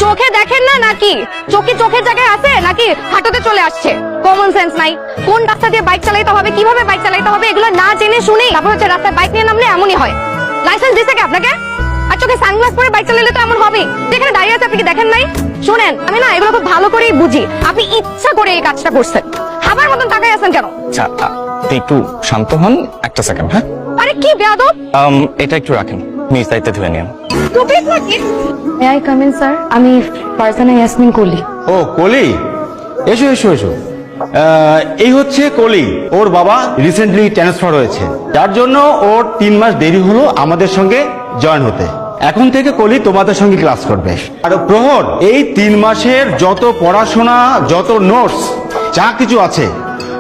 চোখে দেখেন না নাকি? চোখের জায়গায় আছে নাকি হাঁটুতে চলে আসছে? কমন সেন্স নাই। কোন রাস্তা দিয়ে বাইক চালাতে হবে, কিভাবে বাইক চালাতে হবে, এগুলো না জেনে শুনে তারপর হচ্ছে রাস্তায় বাইক নিয়ে নামলে এমনই হয়। লাইসেন্স দিছে কি আপনাকে? আর চোখে সানগ্লাস পরে বাইক চালালে তো এমন হবেই। যেখানে দাঁড়িয়ে আছে আপনি কি দেখেন নাই? শোনেন, আমি না এগুলো খুব ভালো করেই বুঝি। আপনি ইচ্ছা করে এই কাজটা করছেন। হাবার মতন তাকাই আছেন কেন? আচ্ছা আপনি একটু শান্ত হন, একটা সেকেন্ড। হ্যাঁ, আরে কি বেয়াদব! এটা একটু রাখেন, নিজ দায়িত্বে ধুয়ে নিন। টুপিস নাকি? May I come in sir? আমি ফারজানা ইয়াসমিন কলি। ও কলি, এসো এসো এসো। এই হচ্ছে কলি, ওর বাবা রিসেন্টলি ট্রান্সফার হয়েছে, যার জন্য ওর 3 মাস দেরি হলো আমাদের সঙ্গে জয়েন হতে। এখন থেকে কলি তোমাদের সঙ্গে ক্লাস করবে। আর প্রহর, এই 3 মাসের যত পড়াশোনা, যত নোটস, যা কিছু আছে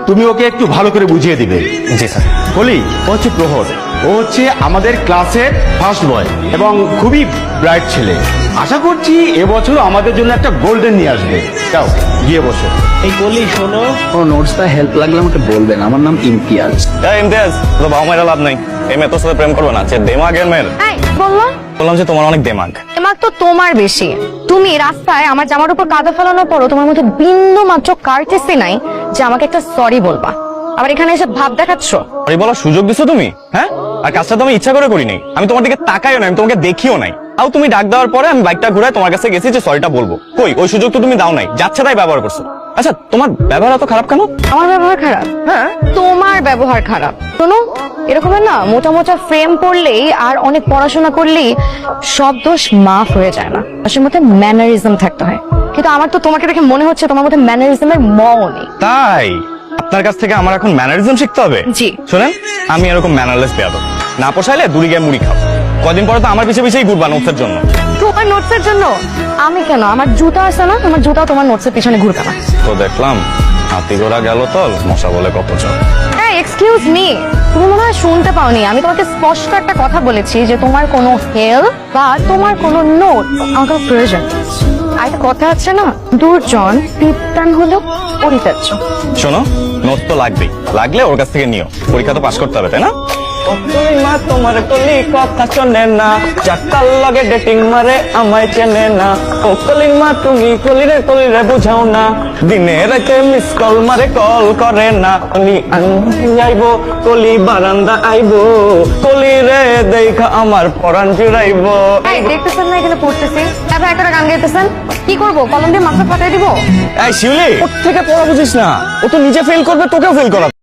তুমি ওকে একটু ভালো করে বুঝিয়ে দিবে। জি স্যার। কলি, ও হচ্ছে প্রহর, ও হচ্ছে আমাদের ক্লাসের ফার্স্ট বয় এবং খুবই ব্রাইট ছেলে। আশা করছি এবছর আমাদের জন্য একটা গোল্ডেন নিয়ে আসবে। যাও গিয়ে বসো। এই কলি শোনো, কোনো নোটসটা হেল্প লাগলে আমাকে বলবেন। আমার নাম ইমতিয়াজ। ইমতিয়াজ, তো বাবা মায়ের লাভ নাই। এই মেয়ে তোর সাথে প্রেম করবে না, যে দেমাগের মেয়ের। এই বললো, বললাম যে তোমার অনেক দেমাগ। দেমাগ তো তোমার বেশি। তুমি রাস্তায় আমার জামার উপর কাদা ফেলানোর পরও তোমার মধ্যে বিন্দু মাত্র কার্টেসি নাই যে আমাকে একটা সরি বলবা। আবার এখানে এসে ভাব দেখাচ্ছ। সরি বলার সুযোগ দিছো তুমি? হ্যাঁ, আর কাজটা তো আমি ইচ্ছা করে করিনি। আমি তোমার দিকে তাকাইও না, আমি তোমাকে দেখিও নাই। তাও তুমি ডাক দেওয়ার পরে আমি বাইকটা ঘুরায় তোমার কাছে গেছি যে সরিটা বলবো। কই, ওই সুযোগ তো তুমি দাও নাই, যাচ্ছে তাই ব্যবহার করছো। আচ্ছা, তোমার ব্যবহার এত খারাপ কেন? আমার ব্যবহার খারাপ? হ্যাঁ, তোমার ব্যবহার খারাপ। শোনো, এরকমের না মোটা মোটা ফ্রেম পড়লেই আর অনেক পড়াশোনা করলেই সব দোষ মাফ হয়ে যায় না। আসলে মধ্যে ম্যানারিজম থাকতে হয়। কিন্তু আমার তো তোমাকে দেখে মনে হচ্ছে তোমার মধ্যে ম্যানারিজমের মও নেই। তাই আপনার কাছ থেকে আমার এখন ম্যানারিজম শিখতে হবে? জি। শোনেন, আমি এরকম ম্যানারলেস বেয়াদব না। পোষাইলে দূরে গিয়ে মুড়ি খাও। কদিন পরে তো আমার পিছিয়ে পিছিয়ে ঘুরবা নোটসের জন্য। তোমার নোটসের জন্য? আমি কেন? আমার জুতা আছে না, আমার জুতা তোমার নোটসের পিছনে ঘুরবে না। তো দেখলাম হাতি ঘোড়া গেল তল, মশা বলে কপচর। হ্যাঁ, এক্সকিউজ মি, তুমি মনে হয় শুনতে পাওনি। আমি তোমাকে স্পষ্ট একটা কথা বলেছি যে তোমার কোনো হেল্প বা তোমার কোনো নোট আমার প্রয়োজন। আর একটা কথা আছে না, দুর্জন পিপ্তান হলেও পরিত্যাজ্য। শোনো, নোট তো লাগবেই, লাগলে ওর কাছ থেকে নিও। পরীক্ষা তো পাস করতে হবে, তাই না? মা তোমার কলি কথা শোনে না, চাকার লগে ডেটিং মারে আমায় চেনে না। ও কলির মা তুমি কলিরে বুঝাও না, দিনে রাতে মিস কল মারে কল করে না। কলি আইবো, কলি বারান্দা আইবো, কলি রে দেখা আমার পরাণ জুড়াইবো। এই দেখতেছেন না এখানে পড়তেছি, তারপর একটা গান গাইতেছেন। কি করবো, কলম দিয়ে মাথা ফাটাই দিব? এই শিউলি, ওর থেকে পড়া বুঝিস না, ও তো নিজে ফেল করবে, তোকেও ফেল করাবে।